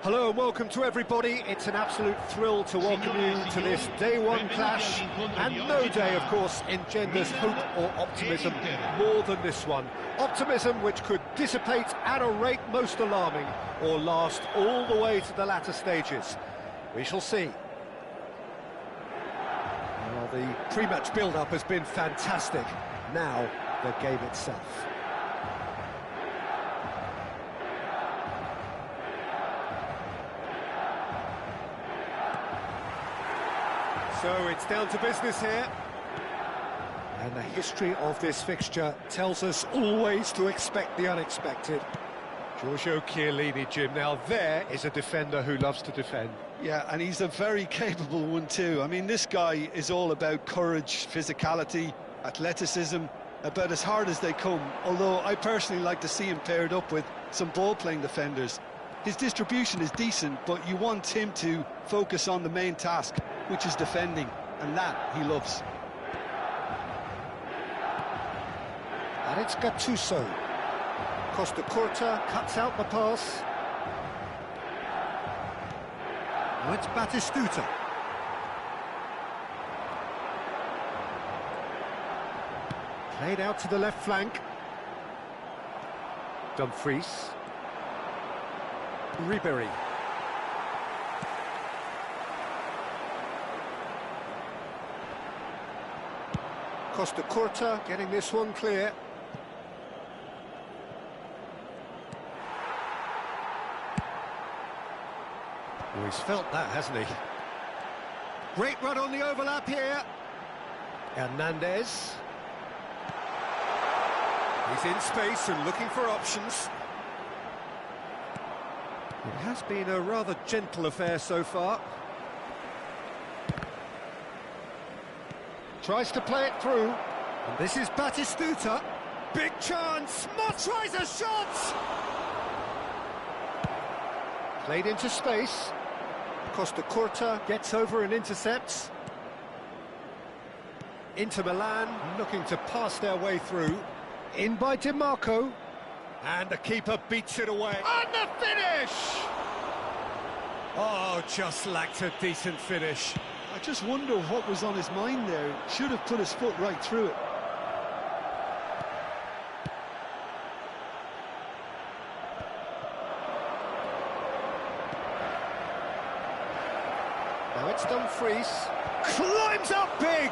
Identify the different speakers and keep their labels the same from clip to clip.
Speaker 1: Hello and welcome to everybody. It's an absolute thrill to welcome you to this day one clash, and no day, of course, engenders hope or optimism more than this one. Optimism which could dissipate at a rate most alarming, or last all the way to the latter stages. We shall see. Well, the pre-match build-up has been fantastic. Now, the game itself. So it's down to business here. And the history of this fixture tells us always to expect the unexpected. Giorgio Chiellini, Jim, now there is a defender who loves to defend.
Speaker 2: Yeah, and he's a very capable one too. I mean, this guy is all about courage, physicality, athleticism, about as hard as they come, although I personally like to see him paired up with some ball-playing defenders. His distribution is decent, but you want him to focus on the main task, which is defending, and that he loves.
Speaker 1: And it's Gattuso. Costa Curta cuts out the pass. Now it's Batistuta. Played out to the left flank. Dumfries. Ribery. Costa Curta getting this one clear. Oh, he's felt that, hasn't he? Great run on the overlap here. Hernandez. He's in space and looking for options. It has been a rather gentle affair so far. Tries to play it through. And this is Batistuta. Big chance. Mott tries a shot. Played into space. Costa Curta gets over and intercepts. Inter Milan looking to pass their way through. In by DiMarco. And the keeper beats it away. And the finish! Oh, just lacked a decent finish.
Speaker 2: I just wonder what was on his mind there. Should have put his foot right through it.
Speaker 1: Now it's Dumfries. Climbs up big!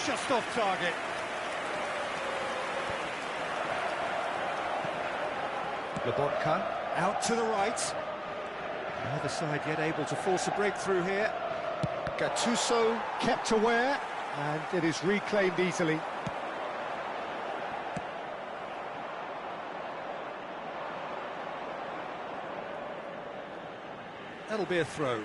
Speaker 1: Just off target. Lobotka out to the right. Neither side yet able to force a breakthrough here. Gattuso kept aware, and it is reclaimed easily. That'll be a throw.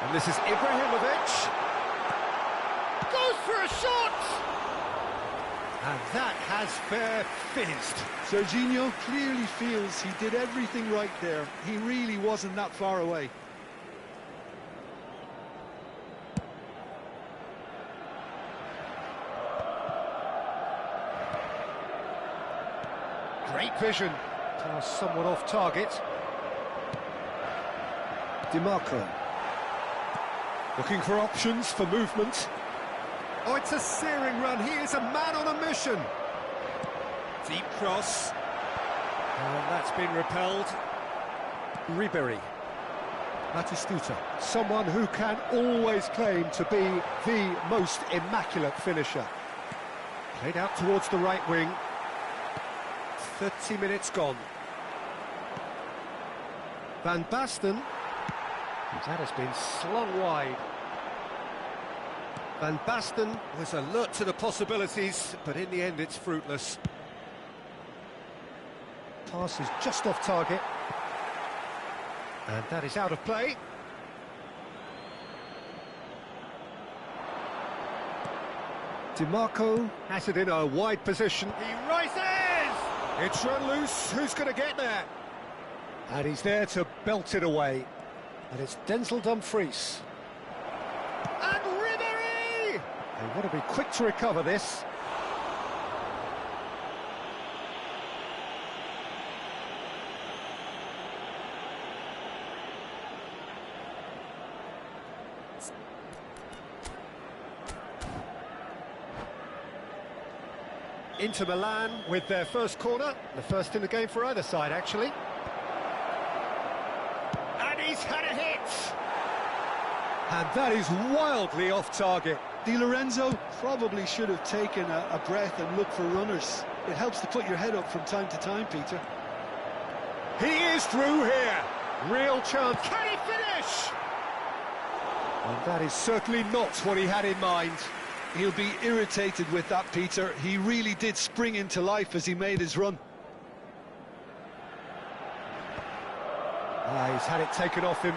Speaker 1: And this is Ibrahimovic. Goes for a shot! And that has fair fizzed.
Speaker 2: Serginho clearly feels he did everything right there. He really wasn't that far away.
Speaker 1: Great vision. Somewhat off target. DiMarco. Looking for options for movement. Oh, it's a searing run. He is a man on a mission. Deep cross. And that's been repelled. Ribery. Batistuta. Someone who can always claim to be the most immaculate finisher. Played out towards the right wing. 30 minutes gone. Van Basten. That has been slung wide. Van Basten was alert to the possibilities, but in the end it's fruitless. Pass is just off target. And that is out of play. DiMarco has it in a wide position. He rises! It's run loose. Who's going to get there? And he's there to belt it away. And it's Denzel Dumfries. And Ribéry! They want to be quick to recover this. Inter Milan with their first corner, the first in the game for either side, actually. And he's had a hit! And that is wildly off target.
Speaker 2: Di Lorenzo probably should have taken a breath and looked for runners. It helps to put your head up from time to time, Peter.
Speaker 1: He is through here. Real chance. Can he finish? And that is certainly not what he had in mind.
Speaker 2: He'll be irritated with that, Peter. He really did spring into life as he made his run.
Speaker 1: He's had it taken off him.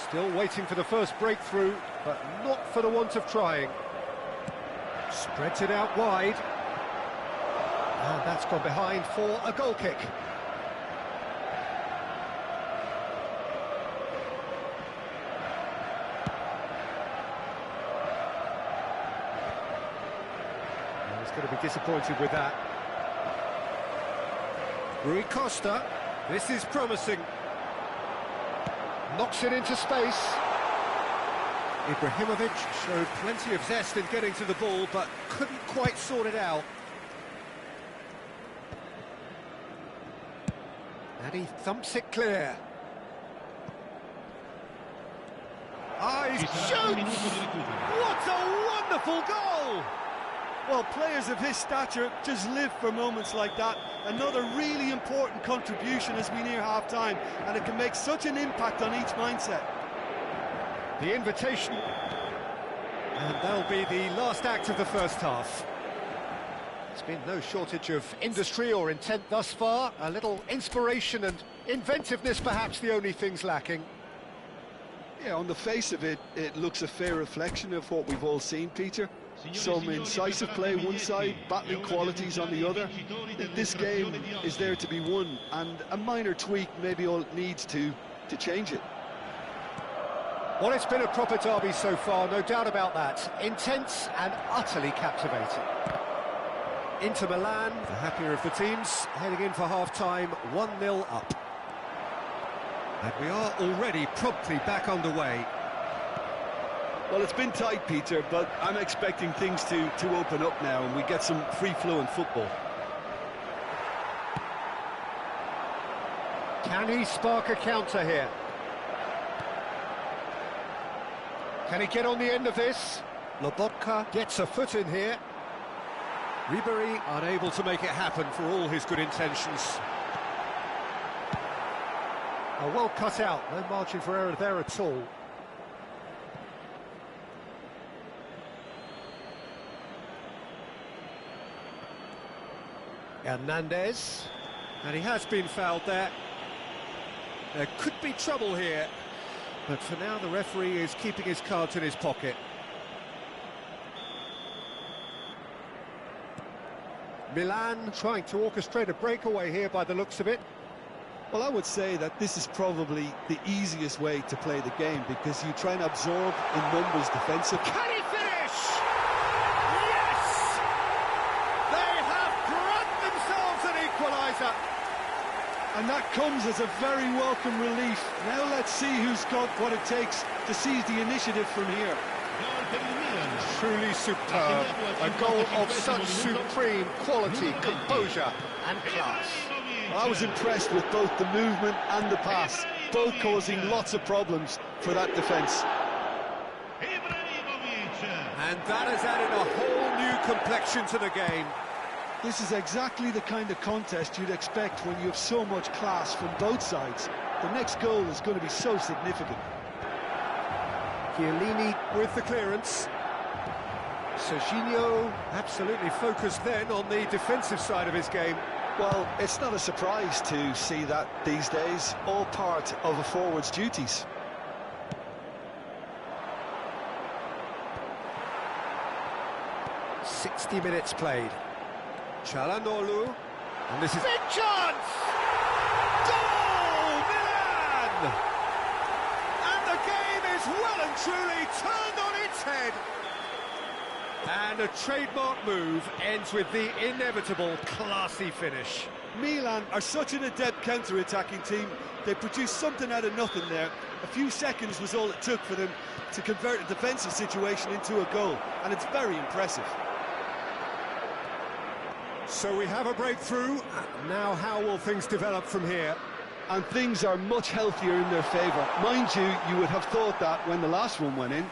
Speaker 1: Still waiting for the first breakthrough, but not for the want of trying. Spreads it out wide. And that's gone behind for a goal kick. Going to be disappointed with that. Rui Costa, this is promising. Knocks it into space. Ibrahimovic showed plenty of zest in getting to the ball, but couldn't quite sort it out. And he thumps it clear. He shoots! What a wonderful goal!
Speaker 2: Well, players of his stature just live for moments like that. Another really important contribution as we near half-time, and it can make such an impact on each mindset.
Speaker 1: The invitation, and that'll be the last act of the first half. There's been no shortage of industry or intent thus far. A little inspiration and inventiveness, perhaps the only things lacking.
Speaker 2: Yeah, on the face of it, it looks a fair reflection of what we've all seen, Peter. Some incisive play one side, battling qualities on the other. This game is there to be won, and a minor tweak maybe all it needs to change it.
Speaker 1: Well, it's been a proper derby so far, no doubt about that. Intense and utterly captivating. Inter Milan, the happier of the teams, heading in for half-time, 1-0 up. And we are already promptly back underway.
Speaker 2: Well, it's been tight, Peter, but I'm expecting things to open up now and we get some free-flowing football.
Speaker 1: Can he spark a counter here? Can he get on the end of this? Lobotka gets a foot in here. Ribéry unable to make it happen for all his good intentions. Well cut out, no margin for error there at all. Hernandez, and he has been fouled there. There could be trouble here, but for now the referee is keeping his cards in his pocket. Milan trying to orchestrate a breakaway here by the looks of it.
Speaker 2: Well, I would say that this is probably the easiest way to play the game, because you try and absorb in numbers defensively.
Speaker 1: Can he finish? Yes! They have grabbed themselves an equaliser.
Speaker 2: And that comes as a very welcome relief. Now let's see who's got what it takes to seize the initiative from here.
Speaker 1: Truly superb. A goal of such supreme quality, composure and class.
Speaker 2: I was impressed with both the movement and the pass, both causing lots of problems for that defence.
Speaker 1: And that has added a whole new complexion to the game.
Speaker 2: This is exactly the kind of contest you'd expect when you have so much class from both sides. The next goal is going to be so significant.
Speaker 1: Chiellini with the clearance. Serginho absolutely focused then on the defensive side of his game.
Speaker 2: Well, it's not a surprise to see that these days, all part of a forward's duties.
Speaker 1: "60 minutes played. Çalhanoğlu, and this is big chance! Goal, Milan! And the game is well and truly turned on its head. And a trademark move ends with the inevitable classy finish.
Speaker 2: Milan are such an adept counter-attacking team. They produced something out of nothing there. A few seconds was all it took for them to convert a defensive situation into a goal, and it's very impressive.
Speaker 1: So we have a breakthrough. Now how will things develop from here?
Speaker 2: And things are much healthier in their favour. Mind you, you would have thought that when the last one went in.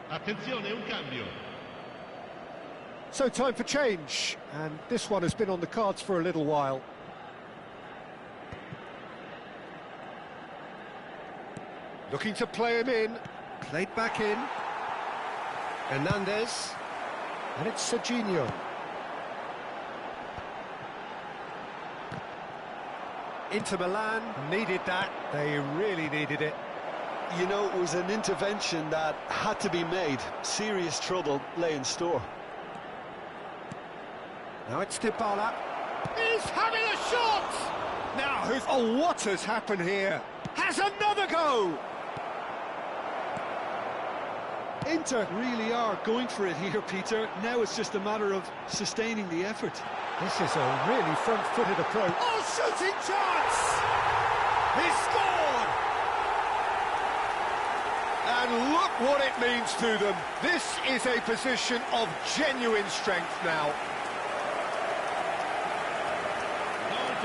Speaker 3: Attenzione, un cambio.
Speaker 1: So time for change, and this one has been on the cards for a little while. Looking to play him in, played back in. Hernandez, and it's Serginho. Inter Milan needed that, they really needed it.
Speaker 2: You know, it was an intervention that had to be made. Serious trouble lay in store.
Speaker 1: Now it's Dybala. He's having a shot! Now, oh, what has happened here? Has another go!
Speaker 2: Inter really are going for it here, Peter. Now it's just a matter of sustaining the effort.
Speaker 1: This is a really front-footed approach. Oh, shooting chance! He scored! And look what it means to them. This is a position of genuine strength now.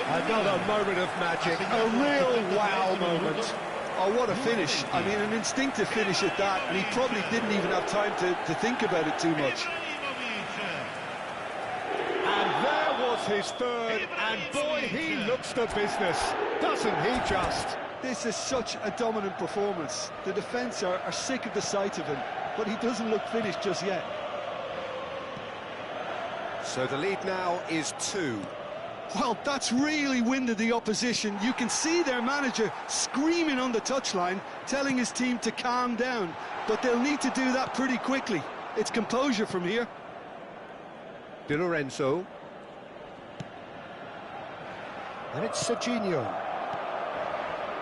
Speaker 1: Another moment of magic, a real wow moment.
Speaker 2: Oh, what a finish. I mean, an instinctive finish at that, and he probably didn't even have time to think about it too much.
Speaker 1: And there was his third, and boy, he looks the business, doesn't he just?
Speaker 2: This is such a dominant performance. The defence are sick of the sight of him, but he doesn't look finished just yet.
Speaker 1: So the lead now is 2.
Speaker 2: Well, that's really winded the opposition. You can see their manager screaming on the touchline, telling his team to calm down, but they'll need to do that pretty quickly. It's composure from here.
Speaker 1: Di Lorenzo. And it's Serginho.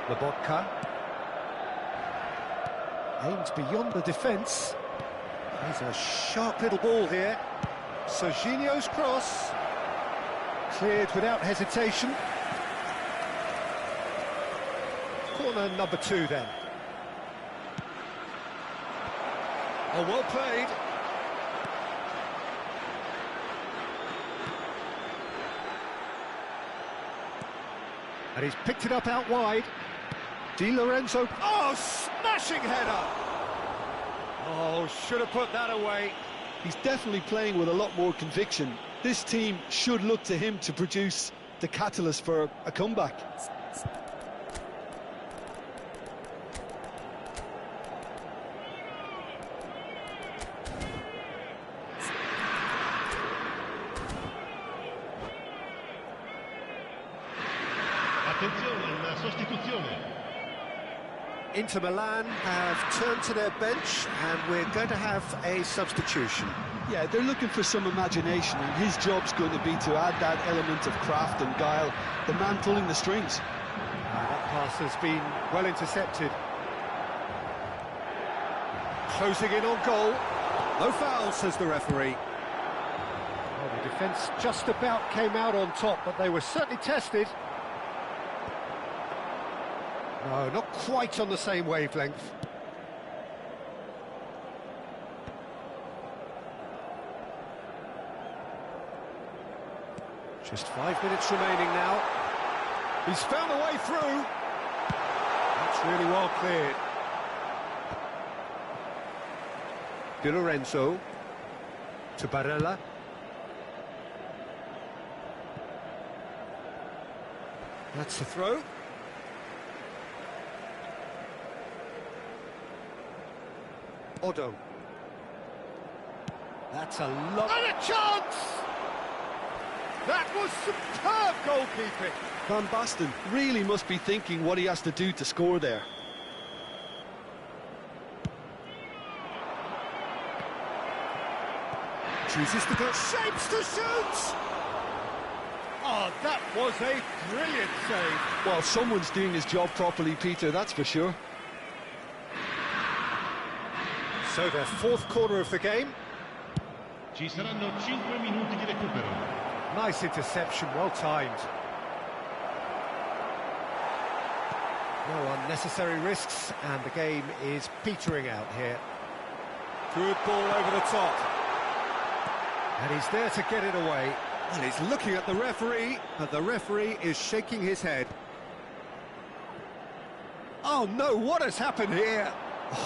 Speaker 1: Lobotka. Aims beyond the defence. There's a sharp little ball here. Serginho's cross. Cleared without hesitation. Corner number 2 then. Oh, well played. And he's picked it up out wide. Di Lorenzo. Oh, smashing header! Oh, should have put that away.
Speaker 2: He's definitely playing with a lot more conviction. This team should look to him to produce the catalyst for a comeback.
Speaker 3: Attenzione, una sostituzione.
Speaker 1: Inter Milan have turned to their bench, and we're going to have a substitution.
Speaker 2: Yeah, they're looking for some imagination, and his job's going to be to add that element of craft and guile, the man pulling the strings.
Speaker 1: That pass has been well intercepted. Closing in on goal. No foul, says the referee. Well, the defence just about came out on top, but they were certainly tested. No, not quite on the same wavelength. Just 5 minutes remaining now. He's found a way through. That's really well cleared. Di Lorenzo to Barella. That's the throw. Odo. That's a lot. And a chance! That was superb goalkeeping.
Speaker 2: Van Basten really must be thinking what he has to do to score there.
Speaker 1: Chooses to go, shapes to shoot! Oh, that was a brilliant save.
Speaker 2: Well, someone's doing his job properly, Peter, that's for sure.
Speaker 1: So their fourth quarter of the game.
Speaker 3: Ci saranno 5 minuti di recupero.
Speaker 1: Nice interception, well timed. No unnecessary risks, and the game is petering out here. Good ball over the top. And he's there to get it away. And he's looking at the referee, but the referee is shaking his head. Oh no, what has happened here?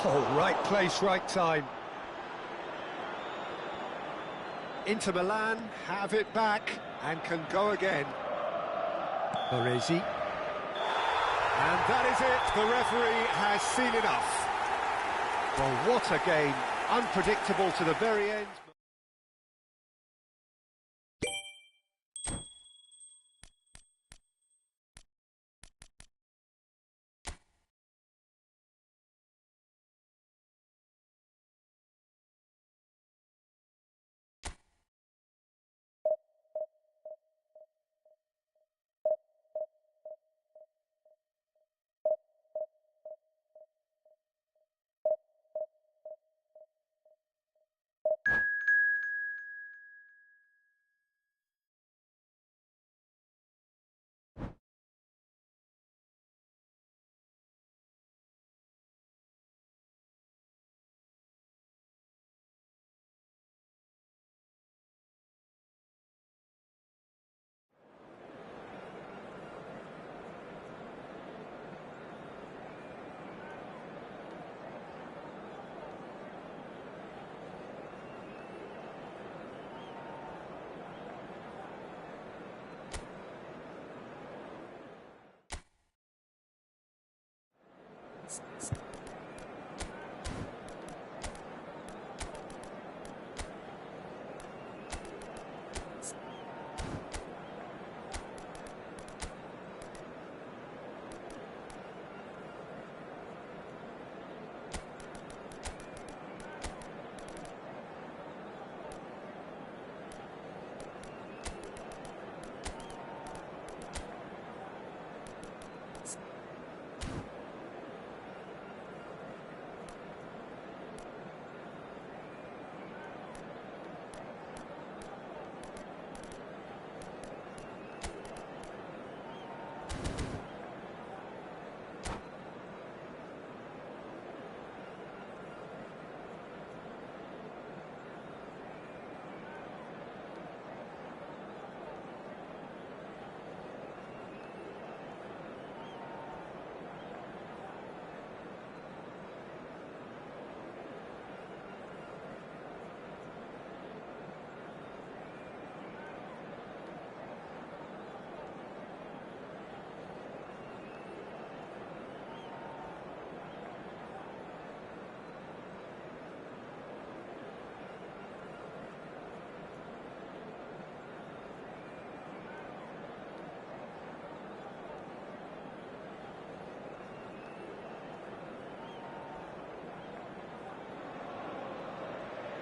Speaker 1: Oh, right place, right time. Inter Milan have it back and can go again. Baresi. And that is it, the referee has seen enough. Well, what a game, unpredictable to the very end.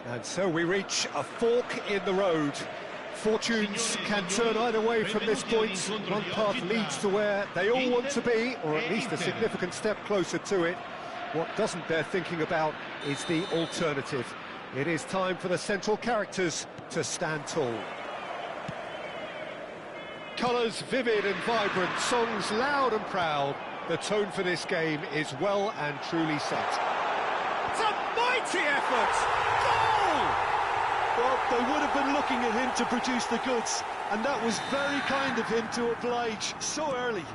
Speaker 1: And so we reach a fork in the road. Fortunes can turn either way from this point. One path leads to where they all want to be, or at least a significant step closer to it. What doesn't bear thinking about is the alternative. It is time for the central characters to stand tall. Colours vivid and vibrant, songs loud and proud. The tone for this game is well and truly set. It's a mighty effort! Goal!
Speaker 2: Well, they would have been looking at him to produce the goods, and that was very kind of him to oblige so early.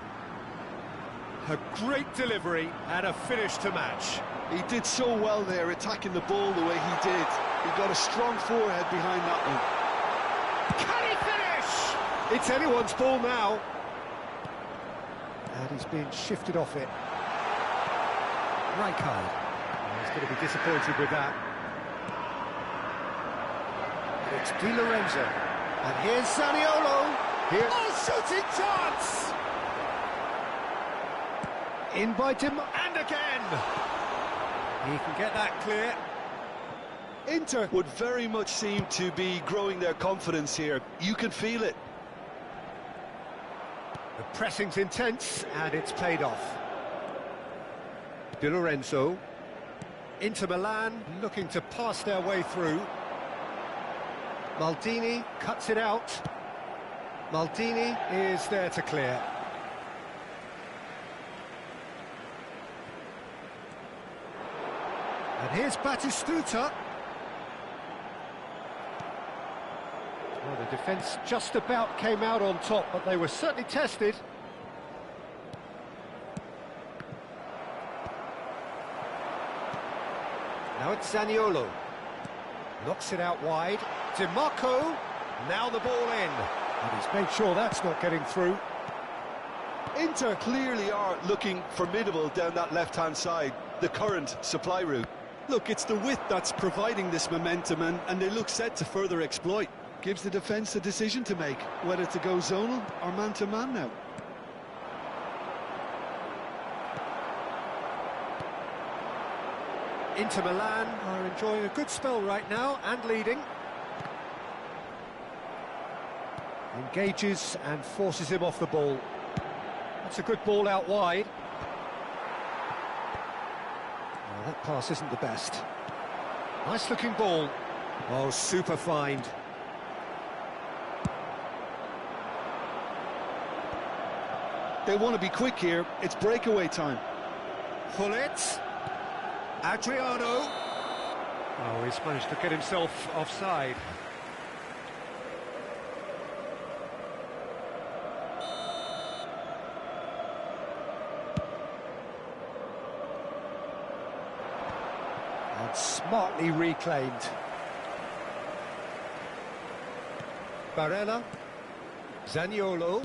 Speaker 1: A great delivery and a finish to match.
Speaker 2: He did so well there, attacking the ball the way he did. He got a strong forehead behind that one.
Speaker 1: Can he finish? It's anyone's ball now. And he's being shifted off it. Rijkaard. He's going to be disappointed with that. It's Di Lorenzo. And here's Zaniolo. Here. Oh, shooting chance! In by Tim, and again! He can get that clear.
Speaker 2: Inter would very much seem to be growing their confidence here. You can feel it.
Speaker 1: The pressing's intense, and it's paid off. Di Lorenzo. Inter Milan, looking to pass their way through. Maldini cuts it out. Maldini is there to clear. And here's Batistuta. Well, the defence just about came out on top, but they were certainly tested. Now it's Zaniolo. Knocks it out wide. DiMarco. Now the ball in. And he's made sure that's not getting through.
Speaker 2: Inter clearly are looking formidable down that left-hand side, the current supply route. Look, it's the width that's providing this momentum, and they look set to further exploit. Gives the defence a decision to make, whether to go zonal or man-to-man now.
Speaker 1: Inter Milan are enjoying a good spell right now and leading. Engages and forces him off the ball. That's a good ball out wide. Well, that pass isn't the best. Nice looking ball. Oh, super find.
Speaker 2: They want to be quick here. It's breakaway time.
Speaker 1: Pull it. Adriano. Oh, he's managed to get himself offside. And smartly reclaimed. Barella. Zaniolo.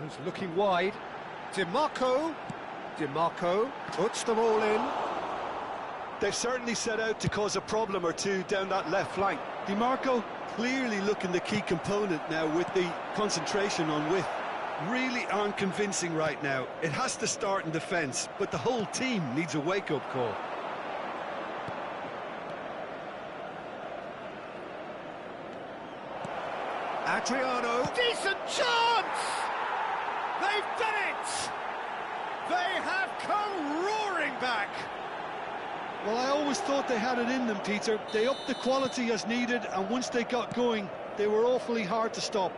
Speaker 1: He's looking wide. DiMarco. DiMarco puts them all in.
Speaker 2: They've certainly set out to cause a problem or two down that left flank. DiMarco clearly looking the key component now with the concentration on width. Really aren't convincing right now. It has to start in defence, but the whole team needs a wake-up call.
Speaker 1: Adriano. Decent chance! They've done it! They have come roaring back!
Speaker 2: Well, I always thought they had it in them, Peter. They upped the quality as needed, and once they got going, they were awfully hard to stop.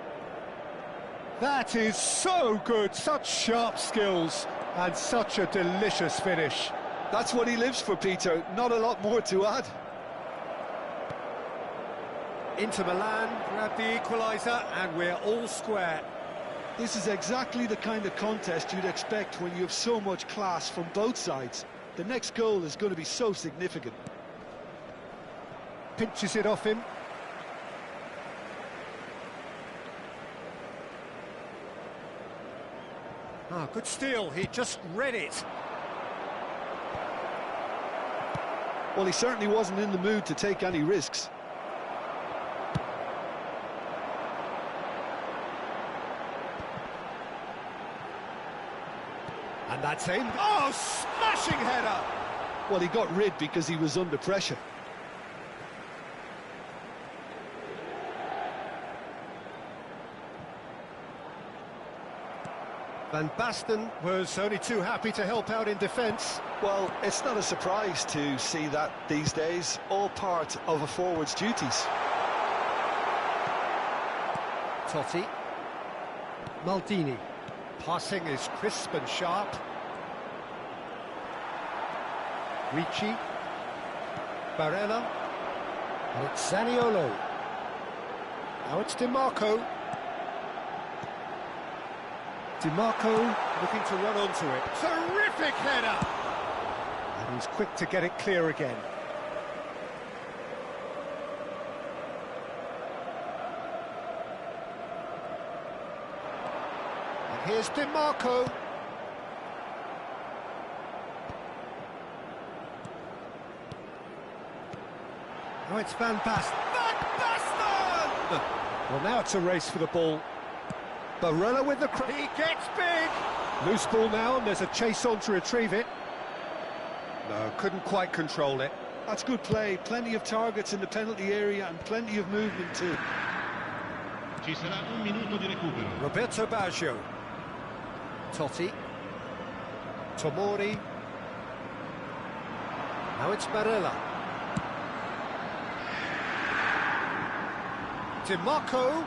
Speaker 1: That is so good, such sharp skills, and such a delicious finish.
Speaker 2: That's what he lives for, Peter. Not a lot more to add.
Speaker 1: Inter Milan grab the equaliser, and we're all square.
Speaker 2: This is exactly the kind of contest you'd expect when you have so much class from both sides. The next goal is going to be so significant.
Speaker 1: Pinches it off him. Ah, good steal. He just read it.
Speaker 2: Well, he certainly wasn't in the mood to take any risks.
Speaker 1: And that's aimed. Oh, smashing header!
Speaker 2: Well, he got rid because he was under pressure.
Speaker 1: Van Basten was only too happy to help out in defence.
Speaker 2: Well, it's not a surprise to see that these days, all part of a forward's duties.
Speaker 1: Totti. Maldini. Passing is crisp and sharp. Ricci. Barella. And it's Zaniolo. Now it's DiMarco. DiMarco looking to run onto it. Terrific header! And he's quick to get it clear again. And here's DiMarco. Oh, it's Van Basten. Van Basten! Well, now it's a race for the ball. Barella with the... He gets big! Loose ball now, and there's a chase on to retrieve it. No, couldn't quite control it.
Speaker 2: That's good play. Plenty of targets in the penalty area and plenty of movement too.
Speaker 3: Ci sarà un minuto di recupero.
Speaker 1: Roberto Baggio. Totti. Tomori. Now it's Barella. DiMarco.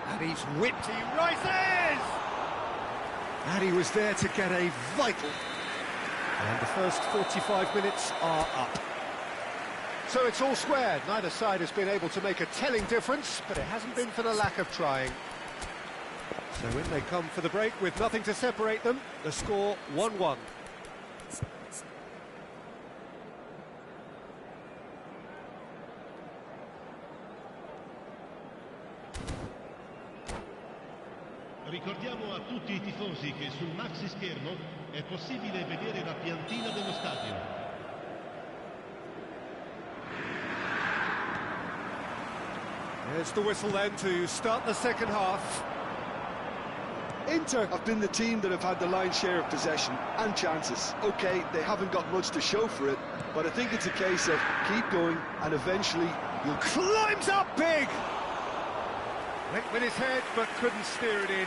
Speaker 1: And he's whipped. He rises! And he was there to get a vital. And the first 45 minutes are up. So it's all squared. Neither side has been able to make a telling difference, but it hasn't been for the lack of trying. So when they come for the break with nothing to separate them, the score 1-1.
Speaker 3: Ricordiamo a tutti i tifosi che sul maxi schermo è possibile vedere la piantina dello stadio.
Speaker 1: There's the whistle then to start the second half.
Speaker 2: Inter have been the team that have had the lion's share of possession and chances. OK, they haven't got much to show for it, but I think it's a case of keep going and eventually you'll...
Speaker 1: Climbs up big! Went with his head, but couldn't steer it in.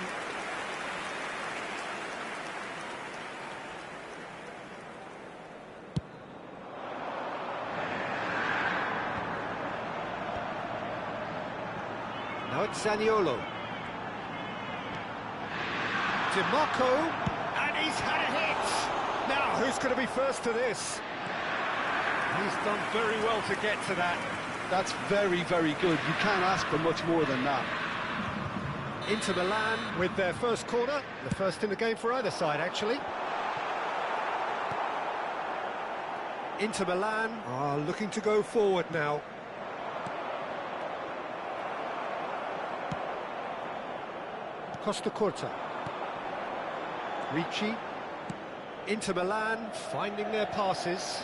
Speaker 1: Now it's Zaniolo. DiMarco, and he's had a hit! Now, who's going to be first to this? He's done very well to get to that.
Speaker 2: That's very, very good. You can't ask for much more than that.
Speaker 1: Inter Milan with their first corner, the first in the game for either side, actually. Inter Milan are looking to go forward now. Costa Curta. Ricci. Inter Milan finding their passes.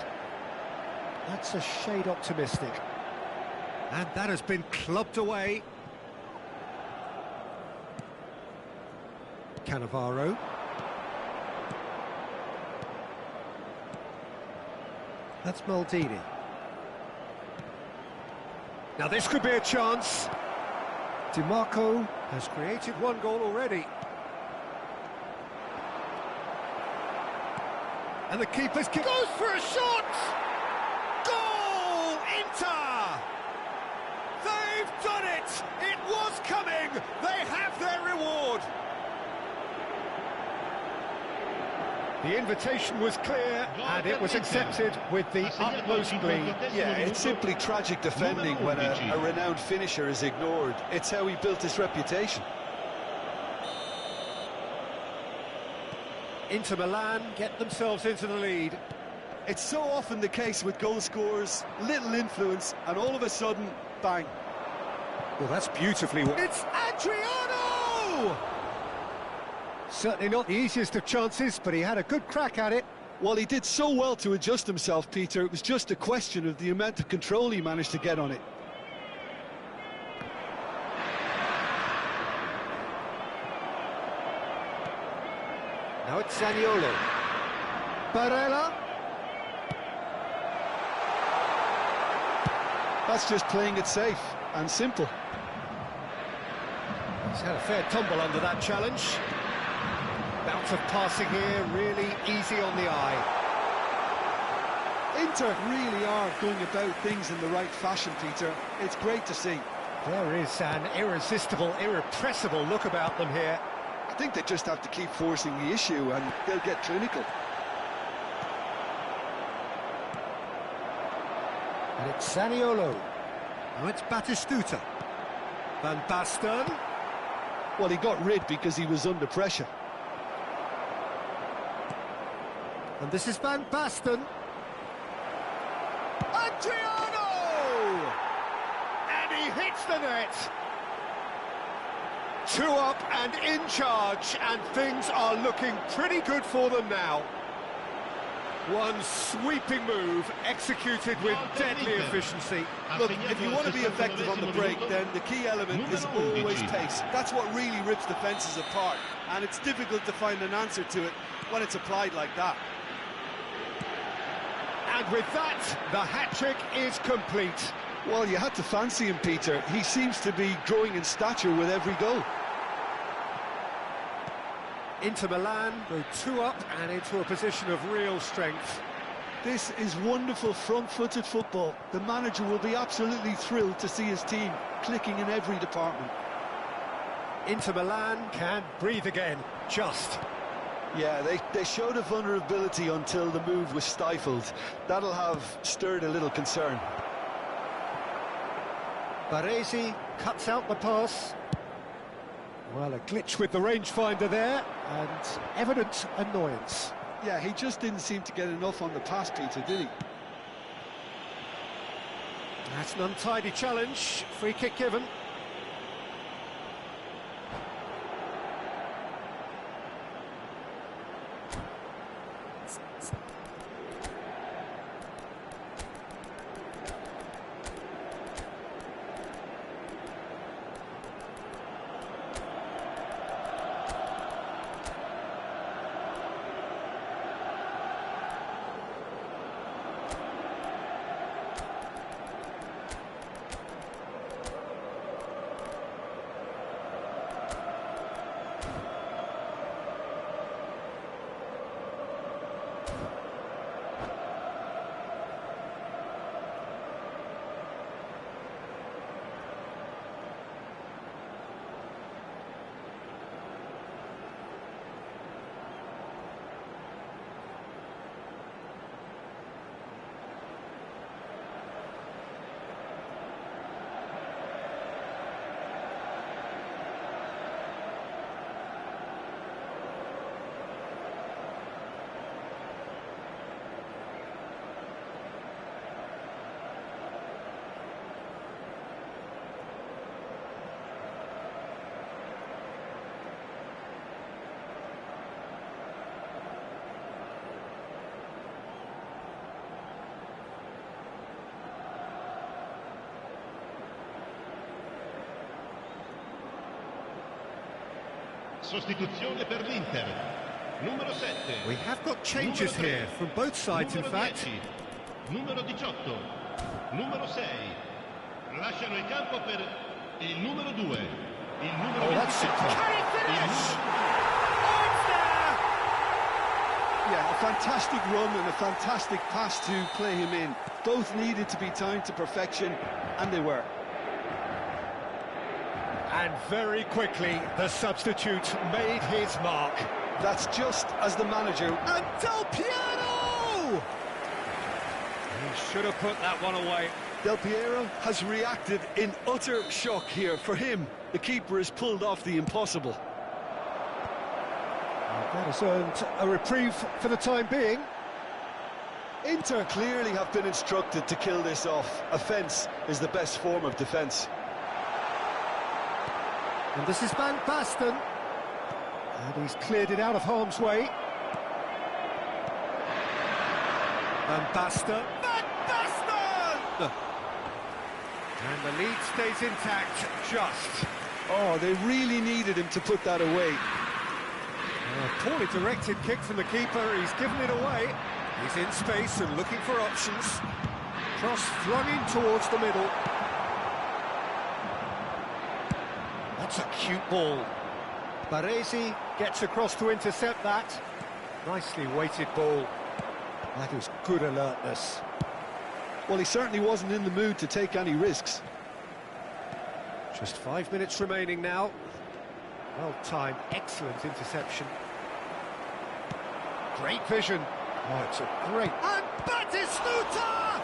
Speaker 1: That's a shade optimistic. And that has been clubbed away. Cannavaro. That's Maldini. Now this could be a chance. DiMarco has created one goal already. And the keeper's kick goes for a shot! Goal! Inter! They've done it! It was coming! They have their reward! The invitation was clear, and it was accepted with the utmost glee.
Speaker 2: Yeah, it's simply tragic defending when a renowned finisher is ignored. It's how he built his reputation.
Speaker 1: Inter Milan get themselves into the lead.
Speaker 2: It's so often the case with goal scorers, little influence, and all of a sudden, bang.
Speaker 1: Well, that's beautifully... It's Adriano! Certainly not the easiest of chances, but he had a good crack at it.
Speaker 2: Well, he did so well to adjust himself, Peter. It was just a question of the amount of control he managed to get on it.
Speaker 1: Now it's Zaniolo. Barella.
Speaker 2: That's just playing it safe and simple.
Speaker 1: He's had a fair tumble under that challenge. Bounce of passing here, really easy on the eye.
Speaker 2: Inter really are going about things in the right fashion, Peter. It's great to see.
Speaker 1: There is an irresistible, irrepressible look about them here.
Speaker 2: I think they just have to keep forcing the issue and they'll get clinical.
Speaker 1: And it's Zaniolo. Now it's Batistuta. Van Basten.
Speaker 2: Well, he got rid because he was under pressure.
Speaker 1: And this is Van Basten. Adriano! And he hits the net. 2 up and in charge, and things are looking pretty good for them now. One sweeping move, executed with deadly efficiency.
Speaker 2: Look, if you want to be effective on the break, then the key element is always pace. That's what really rips defences apart, and it's difficult to find an answer to it when it's applied like that.
Speaker 1: And with that, the hat-trick is complete.
Speaker 2: Well, you had to fancy him, Peter. He seems to be growing in stature with every goal.
Speaker 1: Inter Milan go 2 up and into a position of real strength.
Speaker 2: This is wonderful front-footed football. The manager will be absolutely thrilled to see his team clicking in every department.
Speaker 1: Inter Milan can breathe again, just.
Speaker 2: Yeah, they showed a vulnerability until the move was stifled. That'll have stirred a little concern.
Speaker 1: Baresi cuts out the pass. Well, a glitch with the rangefinder there, and evident annoyance.
Speaker 2: Yeah, he just didn't seem to get enough on the pass, Peter, did he?
Speaker 1: That's an untidy challenge. Free kick given.
Speaker 3: Sostituzione per l'Inter. Numero 7.
Speaker 1: We have got changes here from both sides, in fact.
Speaker 3: 10. Numero 18. Numero 6. Lasciano il campo per il numero 2. Il numero 27.
Speaker 1: Can he finish? Oh, it's there!
Speaker 2: Yeah, a fantastic run and a fantastic pass to play him in. Both needed to be timed to perfection, and they were.
Speaker 1: And very quickly, the substitute made his mark.
Speaker 2: That's just as the manager...
Speaker 1: And Del Piero! He should have put that one away.
Speaker 2: Del Piero has reacted in utter shock here. For him, the keeper has pulled off the impossible.
Speaker 1: That has earned a reprieve for the time being.
Speaker 2: Inter clearly have been instructed to kill this off. Offence is the best form of defence.
Speaker 1: And this is Van Basten. And he's cleared it out of harm's way. Van Basten. Van Basten! And the lead stays intact, just.
Speaker 2: Oh, they really needed him to put that away.
Speaker 1: A poorly directed kick from the keeper, he's given it away. He's in space and looking for options. Cross flung in towards the middle. That's a cute ball. Baresi Gets across to intercept that. Nicely weighted ball. That is good alertness.
Speaker 2: Well, he certainly wasn't in the mood to take any risks.
Speaker 1: Just 5 minutes remaining now. Well timed, excellent interception. Great vision. Oh, it's a great... And Batistuta!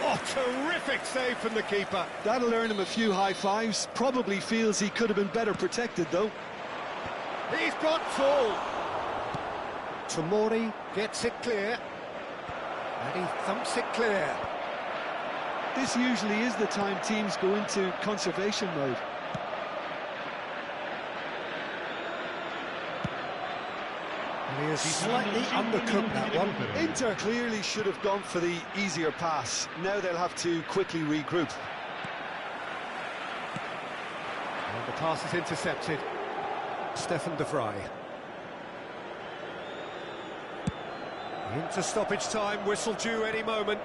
Speaker 1: Oh, terrific save from the keeper.
Speaker 2: That'll earn him a few high fives. Probably feels he could have been better protected, though.
Speaker 1: He's got full. Tomori gets it clear. And he thumps it clear.
Speaker 2: This usually is the time teams go into conservation mode.
Speaker 1: And he has slightly undercooked that one.
Speaker 2: Inter clearly should have gone for the easier pass. Now they'll have to quickly regroup.
Speaker 1: And the pass is intercepted. Stefan de Vrij. Into stoppage time, whistle due any moment.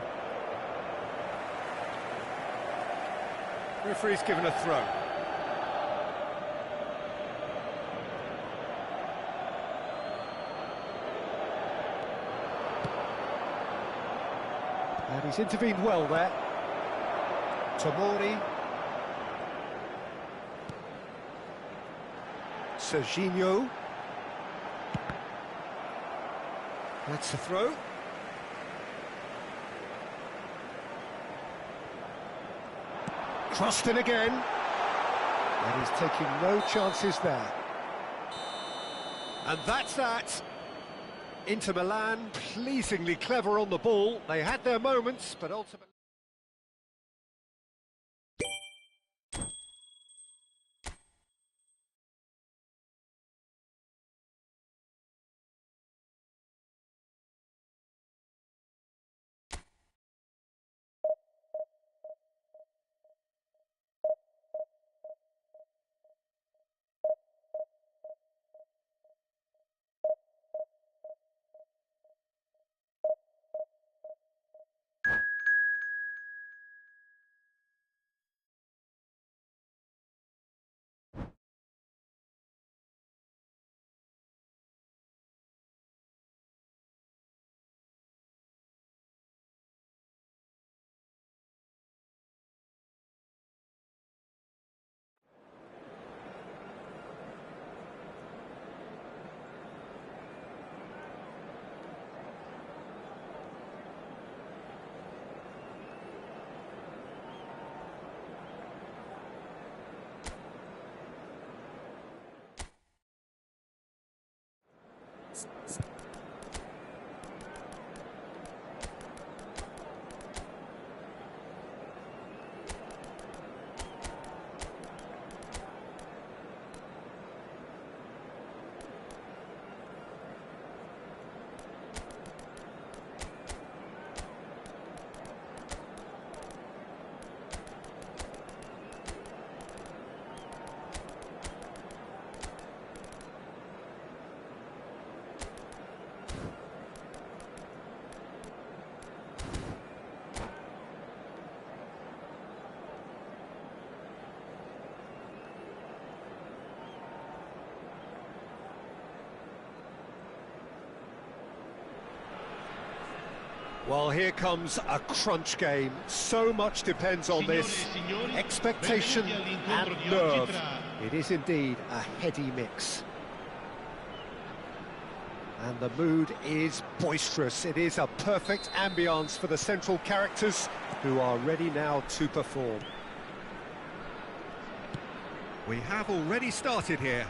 Speaker 1: Referee's given a throw. And he's intervened well there. Tomori. Serginho. That's the throw. Crossed in again. And he's taking no chances there. And that's that. Inter Milan, pleasingly clever on the ball. They had their moments, but ultimately... Well, here comes a crunch game. So much depends on this. Expectation and nerve. It is indeed a heady mix. And the mood is boisterous. It is a perfect ambience for the central characters who are ready now to perform. We have already started here.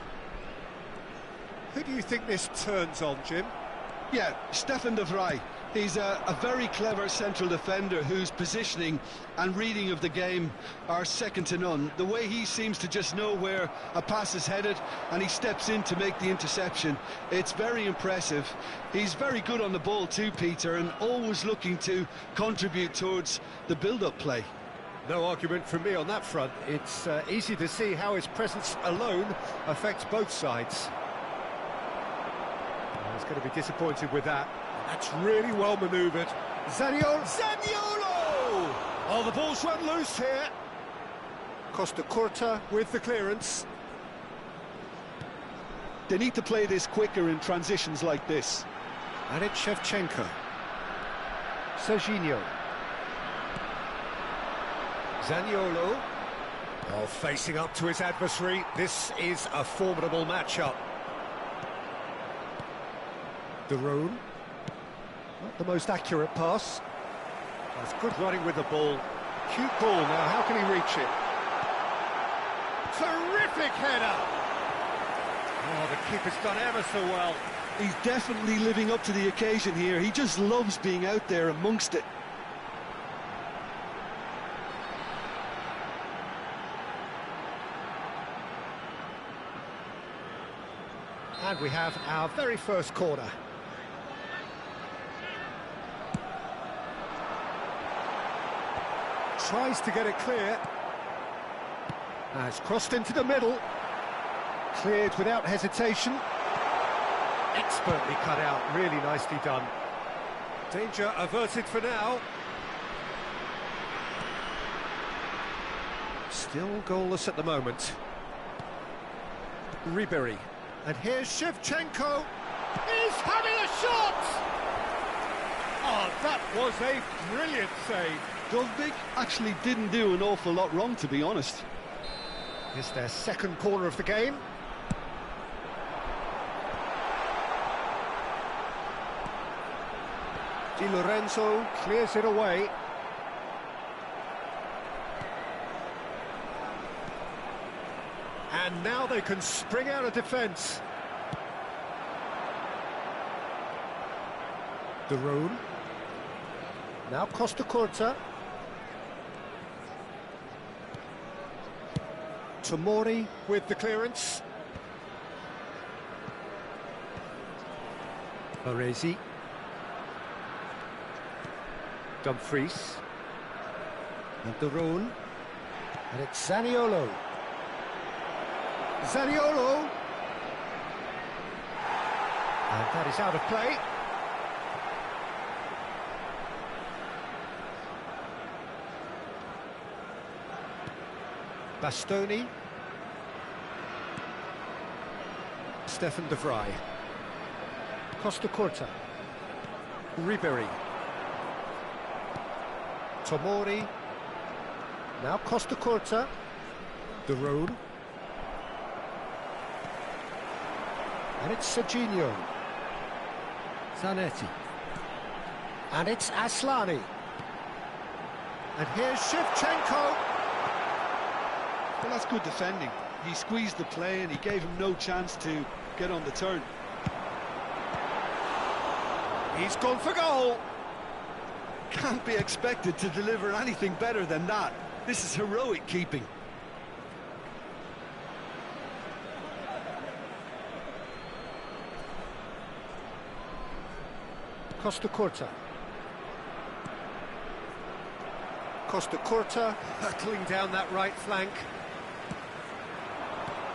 Speaker 1: Who do you think this turns on, Jim?
Speaker 2: Yeah, Stefan de Vrij. He's a very clever central defender whose positioning and reading of the game are second to none. The way he seems to just know where a pass is headed and he steps in to make the interception, it's very impressive. He's very good on the ball too, Peter, and always looking to contribute towards the build-up play.
Speaker 1: No argument from me on that front. It's easy to see how his presence alone affects both sides. He's going to be disappointed with that. That's really well manoeuvred. Zaniolo! Oh, the ball's run loose here. Costa Curta with the clearance.
Speaker 2: They need to play this quicker in transitions like this.
Speaker 1: And it's Shevchenko. Serginho. Zaniolo. Oh, facing up to his adversary. This is a formidable matchup. De Roon. Not the most accurate pass. That's good running with the ball. Cute ball now, how can he reach it? Terrific header! Oh, the keeper's done ever so well.
Speaker 2: He's definitely living up to the occasion here. He just loves being out there amongst it.
Speaker 1: And we have our very first corner. Tries to get it clear. It's crossed into the middle. Cleared without hesitation. Expertly cut out, really nicely done. Danger averted for now. Still goalless at the moment. Ribery. And here's Shevchenko. He's having a shot! Oh, that was a brilliant save.
Speaker 2: Dolby actually didn't do an awful lot wrong, to be honest.
Speaker 1: It's their second corner of the game. Di Lorenzo clears it away. And now they can spring out of defence. De Roon. Now Costa Curta. Tomori with the clearance. Baresi. Dumfries. And De Roon. And it's Zaniolo. Zaniolo! And that is out of play. Bastoni. Stefan de Vrij. Costa Curta. Ribery. Tomori. Now Costa Curta. De Roon. And it's Serginho. Zanetti. And it's Aslani. And here's Shevchenko.
Speaker 2: Well, that's good defending. He squeezed the play and he gave him no chance to get on the turn.
Speaker 1: He's gone for goal.
Speaker 2: Can't be expected to deliver anything better than that. This is heroic keeping.
Speaker 1: Costa Curta. Costa Curta hurtling down that right flank.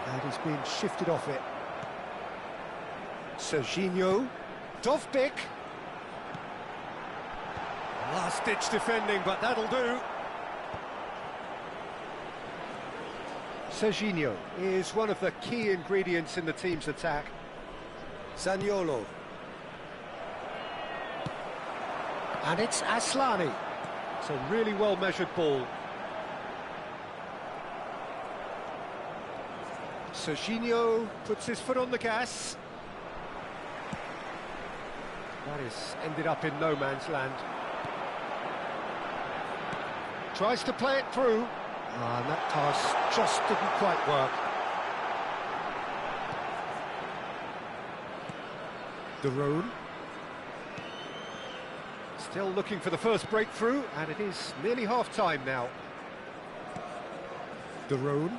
Speaker 1: And he's being shifted off it. Serginho. Dovbyk. Last-ditch defending, but that'll do. Serginho is one of the key ingredients in the team's attack. Zaniolo. And it's Aslani. It's a really well-measured ball. Serginho puts his foot on the gas. That is ended up in no man's land. Tries to play it through. And that pass just didn't quite work. De Roon. Still looking for the first breakthrough, and it is nearly half-time now. De Roon.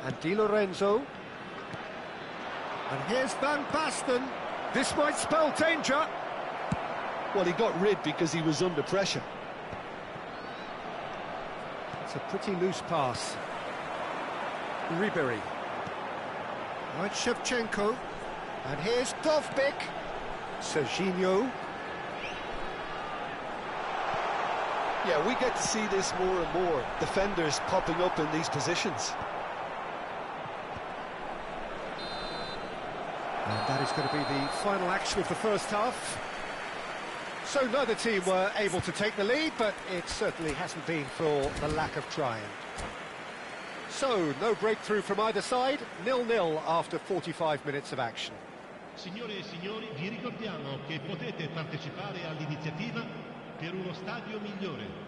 Speaker 1: And Di Lorenzo. And here's Van Basten. This might spell danger.
Speaker 2: Well, he got rid because he was under pressure.
Speaker 1: It's a pretty loose pass. Ribery. Now it's Shevchenko. And here's Dovbyk. Serginho.
Speaker 2: Yeah, we get to see this more and more. Defenders popping up in these positions.
Speaker 1: And that is going to be the final action of the first half. So neither team were able to take the lead, but it certainly hasn't been for the lack of trying. So, no breakthrough from either side, 0-0 after 45 minutes of action.
Speaker 3: Signore e signori, vi ricordiamo che potete partecipare all'iniziativa per uno stadio migliore.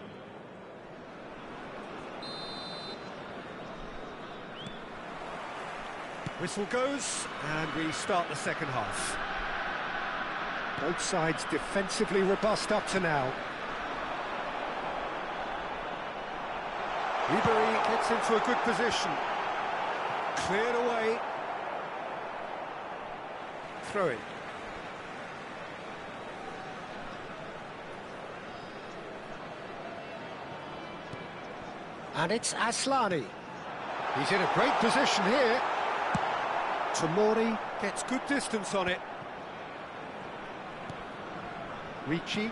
Speaker 1: Whistle goes, and we start the second half. Both sides defensively robust up to now. Ribery gets into a good position. Cleared away. Throw-in. And it's Aslani. He's in a great position here. Tomori gets good distance on it. Ricci.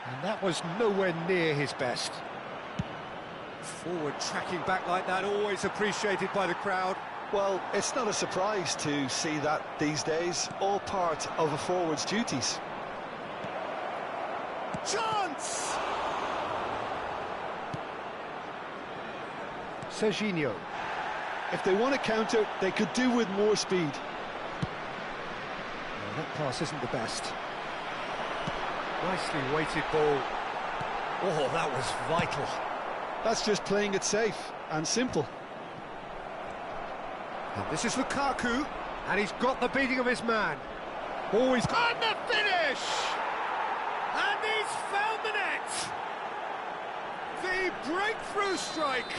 Speaker 1: And that was nowhere near his best. Forward tracking back like that, always appreciated by the crowd.
Speaker 2: Well, it's not a surprise to see that these days, all part of a forward's duties.
Speaker 1: Chance! Serginho.
Speaker 2: If they want to counter, they could do with more speed.
Speaker 1: Well, that pass isn't the best. Nicely weighted ball. Oh, that was vital.
Speaker 2: That's just playing it safe and simple.
Speaker 1: And this is Lukaku, and he's got the beating of his man. Always got the finish! And he's found the net! The breakthrough strike!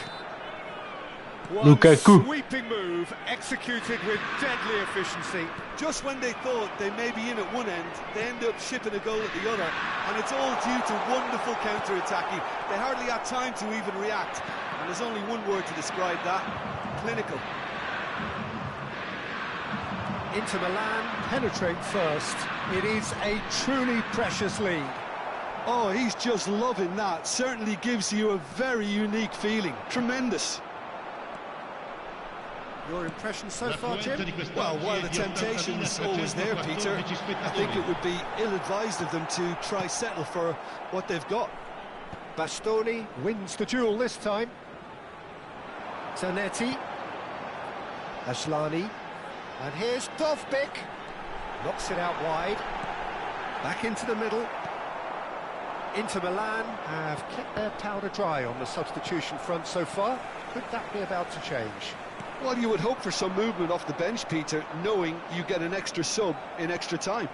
Speaker 1: One
Speaker 4: Lukaku.
Speaker 1: Sweeping move, executed with deadly efficiency.
Speaker 2: Just when they thought they may be in at one end, they end up shipping a goal at the other, and it's all due to wonderful counter-attacking. They hardly had time to even react, and there's only one word to describe that: clinical.
Speaker 1: Inter Milan penetrate first. It is a truly precious lead.
Speaker 2: Oh, he's just loving that. Certainly gives you a very unique feeling. Tremendous.
Speaker 1: Your impression so far, Jim?
Speaker 2: Well, while the temptation's always there, Peter, I think it would be ill-advised of them to try settle for what they've got.
Speaker 1: Bastoni wins the duel this time. Zanetti. Aslani. And here's Dovbyk. Knocks it out wide. Back into the middle. Inter Milan have kept their powder dry on the substitution front so far. Could that be about to change?
Speaker 2: Well, you would hope for some movement off the bench, Peter, knowing you get an extra sub in extra time.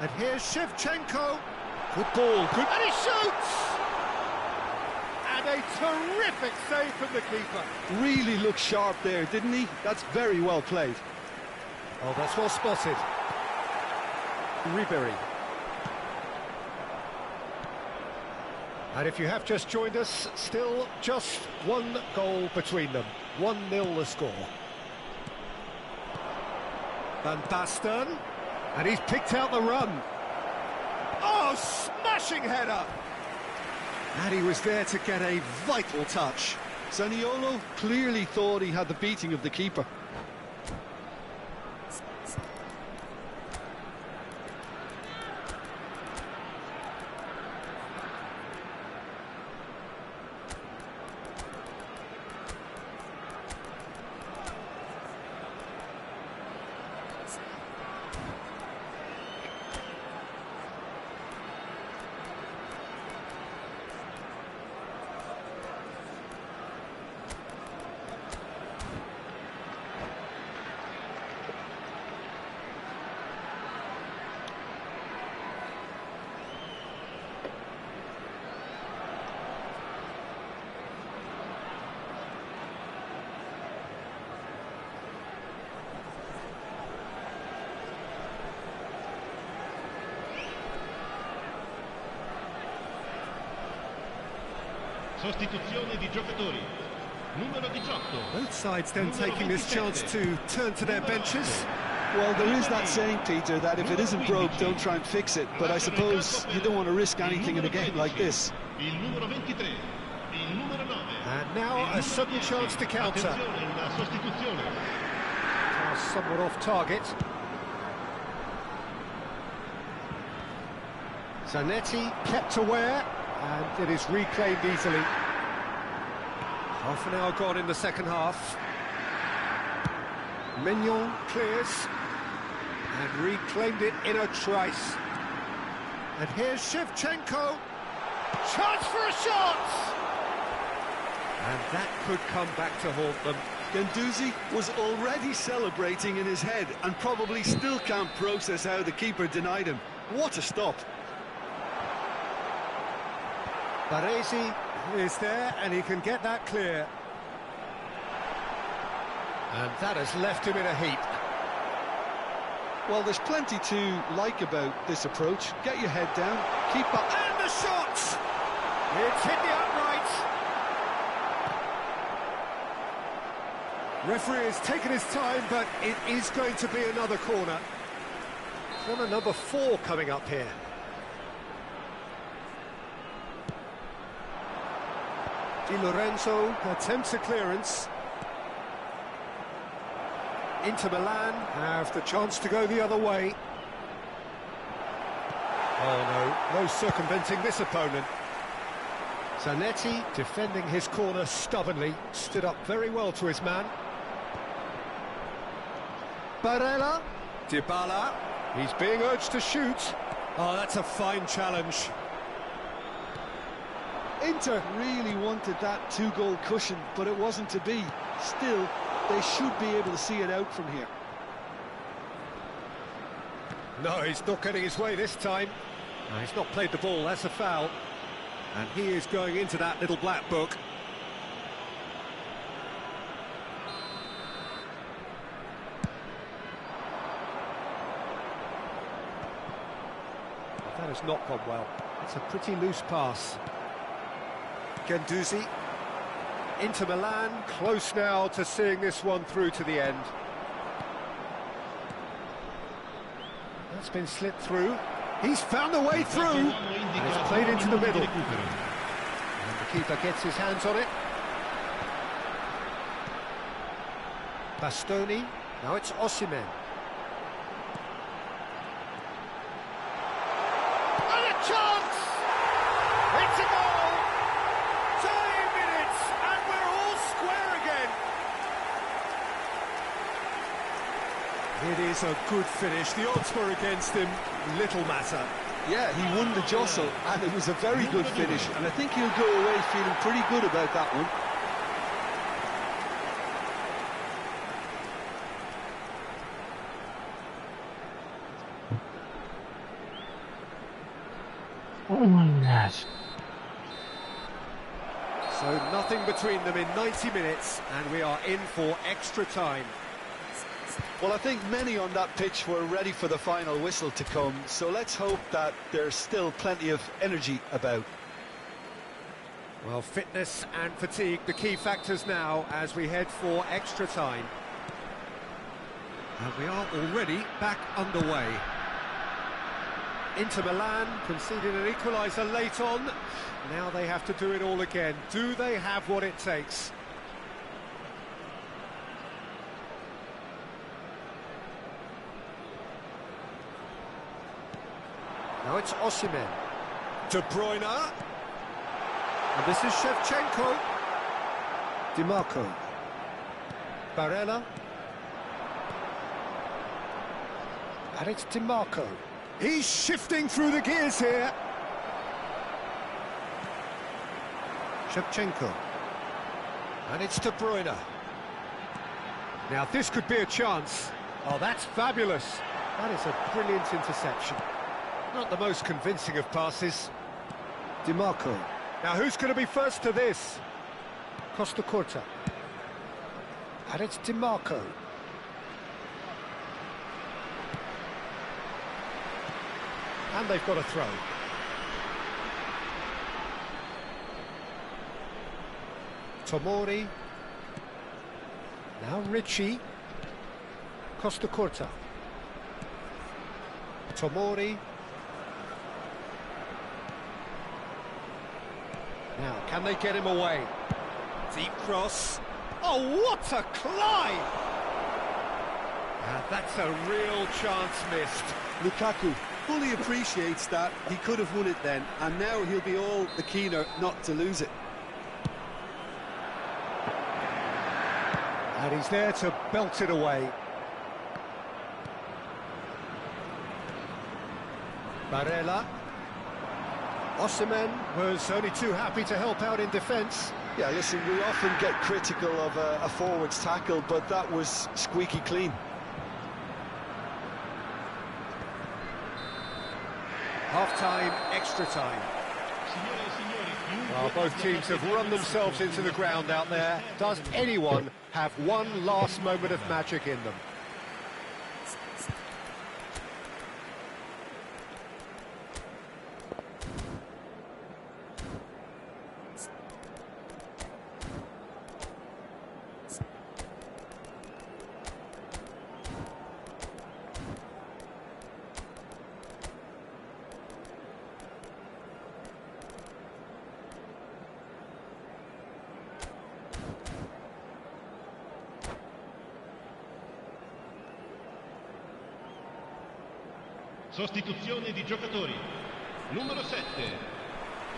Speaker 1: And here's Shevchenko. Good ball, good... And he shoots! And a terrific save from the keeper.
Speaker 2: Really looked sharp there, didn't he? That's very well played.
Speaker 1: Oh, that's well spotted. Ribery. And if you have just joined us, still just one goal between them. 1-0 the score. Van Basten. And he's picked out the run. Oh, smashing header! And he was there to get a vital touch.
Speaker 2: Zaniolo clearly thought he had the beating of the keeper.
Speaker 3: Sostituzione di giocatori. Numero 18.
Speaker 1: Both sides then taking this chance to turn to their benches.
Speaker 2: Well, there is that saying, Peter, that if it isn't broke, don't try and fix it. But I suppose you don't want to risk anything in a game like this.
Speaker 3: Il numero 23. Il numero 9.
Speaker 1: And And now a sudden chance to counter.
Speaker 3: Attenzione, una sostituzione.
Speaker 1: Pass somewhat off target. Zanetti kept aware, and it is reclaimed easily. Half an hour gone in the second half. Mignon clears and reclaimed it in a trice. And here's Shevchenko. Chance for a shot! And that could come back to haunt them.
Speaker 2: Guendouzi was already celebrating in his head and probably still can't process how the keeper denied him. What a stop.
Speaker 1: Baresi is there and he can get that clear. And that has left him in a heap.
Speaker 2: Well, there's plenty to like about this approach. Get your head down, keep up.
Speaker 1: And the shot! It's hit the upright. Referee has taken his time, but it is going to be another corner. Corner number 4 coming up here. Di Lorenzo attempts a clearance. Inter Milan have the chance to go the other way. Oh no, no circumventing this opponent. Zanetti defending his corner stubbornly, stood up very well to his man. Barella, Dybala, he's being urged to shoot. Oh, that's a fine challenge.
Speaker 2: Inter really wanted that 2-goal cushion, but it wasn't to be. Still, they should be able to see it out from here.
Speaker 1: No, he's not getting his way this time. No, he's not played the ball, that's a foul. And he is going into that little black book. That has not gone well. It's a pretty loose pass. Guendouzi. Inter Milan, close now to seeing this one through to the end. That's been slipped through. He's found a way through. And it's played into the middle. And the keeper gets his hands on it. Bastoni. Now it's Osimhen. And a chance! It's a goal! 2 minutes, and we're all square again. It is a good finish. The odds were against him. Little matter.
Speaker 2: Yeah, he won the jostle, and it was a very good finish, and I think he'll go away feeling pretty good about that one.
Speaker 4: Oh my gosh.
Speaker 1: So nothing between them in 90 minutes, and we are in for extra time.
Speaker 2: Well, I think many on that pitch were ready for the final whistle to come, so let's hope that there's still plenty of energy about.
Speaker 1: Well, fitness and fatigue, the key factors now as we head for extra time. And we are already back underway. Inter Milan conceded an equaliser late on. Now they have to do it all again. Do they have what it takes? Now it's Osimhen. De Bruyne. And this is Shevchenko. Di Marco. Barella. And it's Di Marco. He's shifting through the gears here. Shevchenko. And it's De Bruyne. Now this could be a chance. Oh, that's fabulous. That is a brilliant interception. Not the most convincing of passes. Di Marco. Now who's going to be first to this? Costa Curta. And it's Di Marco. And they've got a throw. Tomori. Now Ricci. Costa Curta. Tomori. Now, can they get him away? Deep cross. Oh, what a climb! And that's a real chance missed.
Speaker 2: Lukaku fully appreciates that he could have won it then, and now he'll be all the keener not to lose it.
Speaker 1: And he's there to belt it away. Barella. Osimhen was only too happy to help out in defence.
Speaker 2: Yeah, listen, we often get critical of a forward's tackle, but that was squeaky clean.
Speaker 1: Half-time, extra time. Well, both teams have run themselves into the ground out there. Does anyone have one last moment of magic in them?
Speaker 3: Sostituzione di giocatori. Numero 7.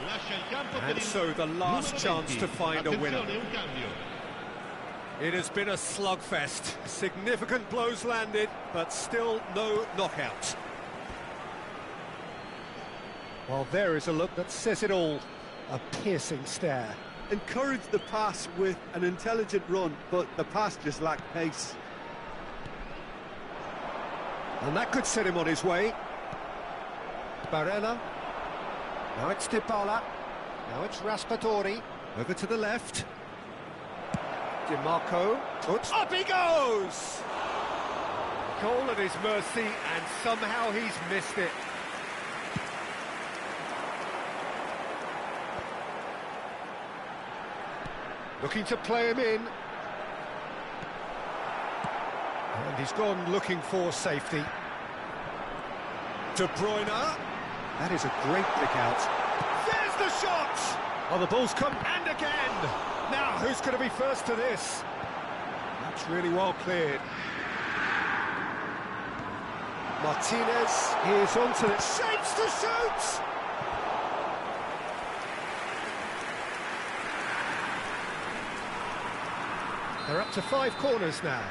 Speaker 3: Lascia il campo per
Speaker 1: And
Speaker 3: il
Speaker 1: so the last chance to find a winner.
Speaker 3: Attenzione, un cambio.
Speaker 1: It has been a slugfest. Significant blows landed, but still no knockout. Well, there is a look that says it all. A piercing stare.
Speaker 2: Encouraged the pass with an intelligent run, but the pass just lacked pace.
Speaker 1: And that could set him on his way. Barella. Now it's Dybala. Now it's Raspadori. Over to the left. DiMarco. Up he goes! Goal at his mercy, and somehow he's missed it. Looking to play him in. And he's gone looking for safety. De Bruyne. That is a great pick out. There's the shot! Oh, the ball's come, and again! Now, who's going to be first to this? That's really well cleared. Martinez is onto it. Shapes to shoot! They're up to 5 corners now.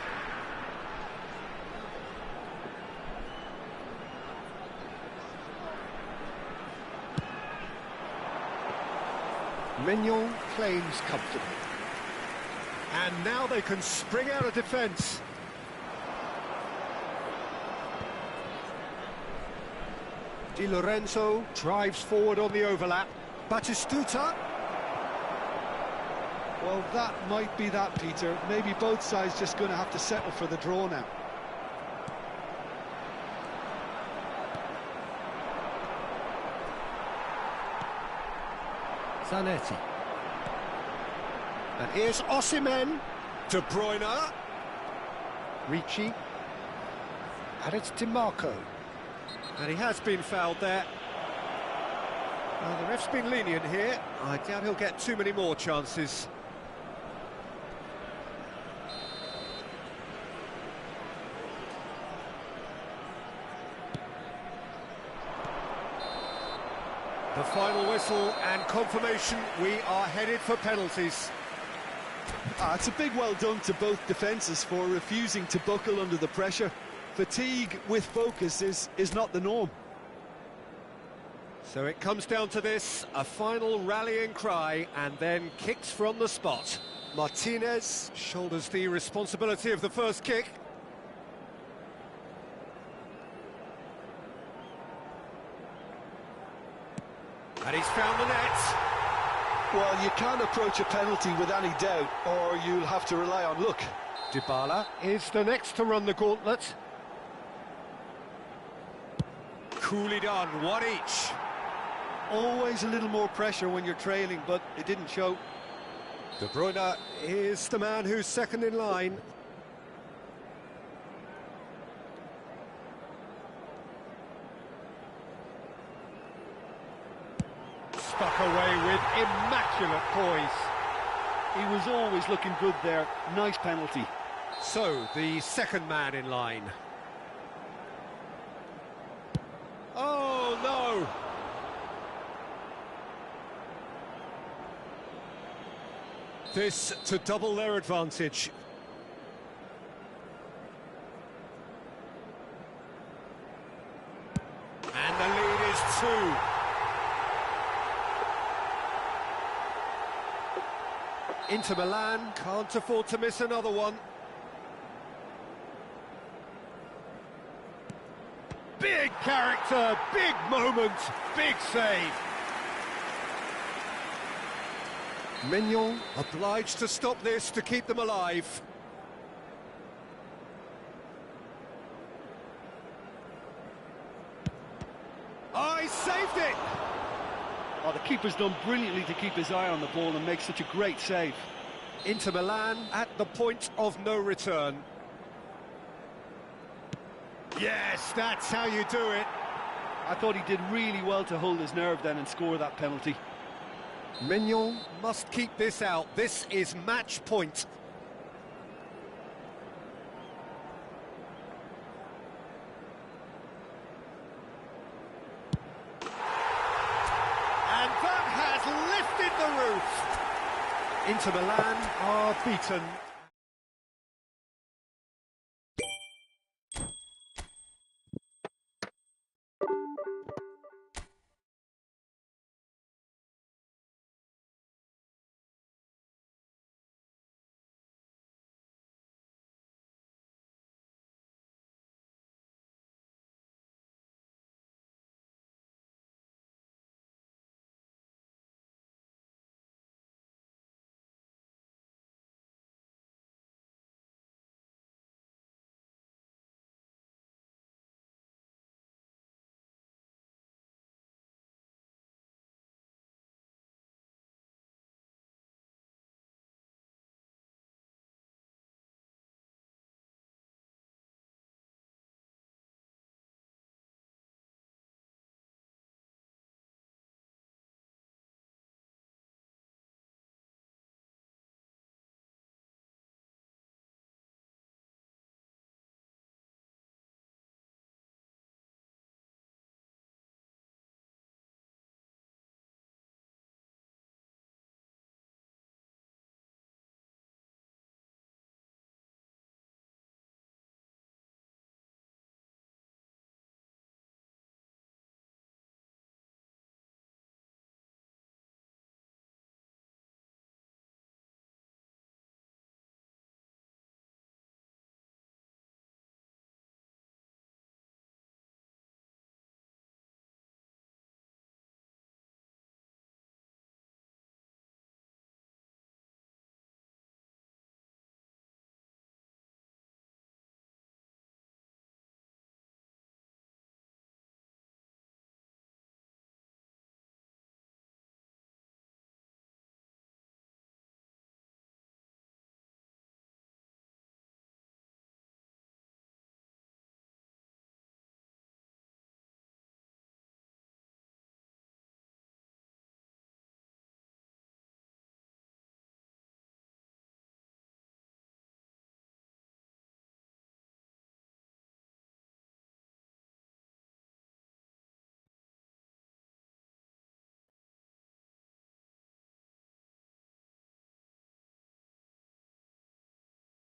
Speaker 1: Mignon claims comfortably. And now they can spring out of defence. Di Lorenzo drives forward on the overlap. Batistuta.
Speaker 2: Well, that might be that, Peter. Maybe both sides just going to have to settle for the draw now.
Speaker 1: Zanetti. And here's Osimhen. De Bruyne. Ricci. And it's DiMarco. And he has been fouled there. Well, the ref's been lenient here. I doubt he'll get too many more chances. The final whistle and confirmation, we are headed for penalties.
Speaker 2: It's a big well done to both defences for refusing to buckle under the pressure. Fatigue with focus is not the norm.
Speaker 1: So it comes down to this, a final rallying cry, and then kicks from the spot. Martinez shoulders the responsibility of the first kick. And he's found the net.
Speaker 2: Well, you can't approach a penalty with any doubt, or you'll have to rely on luck.
Speaker 1: Dybala is the next to run the gauntlet. Coolly done, one each.
Speaker 2: Always a little more pressure when you're trailing, but it didn't show.
Speaker 1: De Bruyne is the man who's second in line. Stuck away with immaculate poise.
Speaker 2: He was always looking good there. Nice penalty.
Speaker 1: So, the second man in line. Oh, no! This to double their advantage. And the lead is 2. Inter Milan can't afford to miss another one. Big character, big moment, big save. Mignon obliged to stop this to keep them alive. Oh, he saved it!
Speaker 2: Oh, the keeper's done brilliantly to keep his eye on the ball and make such a great save.
Speaker 1: Inter Milan at the point of no return. Yes, that's how you do it.
Speaker 2: I thought he did really well to hold his nerve then and score that penalty.
Speaker 1: Mignon must keep this out. This is match point. And that has lifted the roof. Inter Milan are beaten.